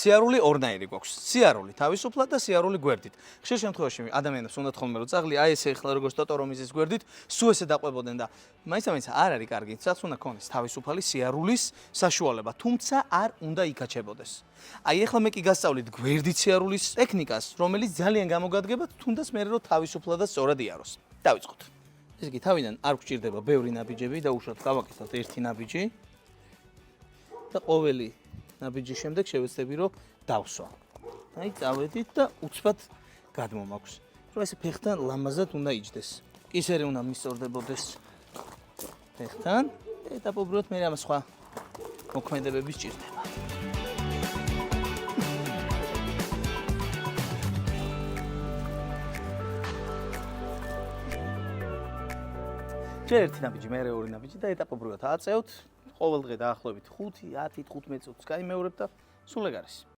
სიარული ორნაირი გვაქვს. სიარული თავისუფლად და სიარული გვერდით. ხშირ შემთხვევაში ადამიანებს უნდათ ხოლმე რომ წაღლი აი ესე ეხლა როგორც ტოტორომიზის გვერდით, სულ ესე დაყვებოდნენ და მაინც არ არის კარგი. რაც უნდა ქონდეს თავისუფალი სიარულის საშუალება, თუმცა არ უნდა იკაჩებოდეს. აი ეხლა მე კი გასწავლით გვერდით სიარულის ტექნიკას, რომელიც ძალიან გამოგადგება, თუნდაც მე რომ თავისუფლად და სწორად იაროს. დავიწყოთ. ესე იგი თავიდან არ გვჭირდება ბევრი ნაბიჯები და უშუალოდ გავაკეთოთ ერთი ნაბიჯი და ყოველი ნაბიჯის შემდეგ შევეცდები რომ დავსვა. აი წავედით და უცბად გადმომაქვს. რომ ესე ფეხთან ლამაზად უნდა იჯდეს. კისერი უნდა მისწორდებოდეს ფეხთან. ეტაპობრივად მე ამ სხვა მოქმედებები სჭირდება. ჯერ ერთი ნაბიჯი, მერე ორი ნაბიჯი და ეტაპობრივად ააწევთ. ყოველ დღე დაახლოებით 5, 10, 15 წუთს გაიმეორებ და სულ ეგ არის.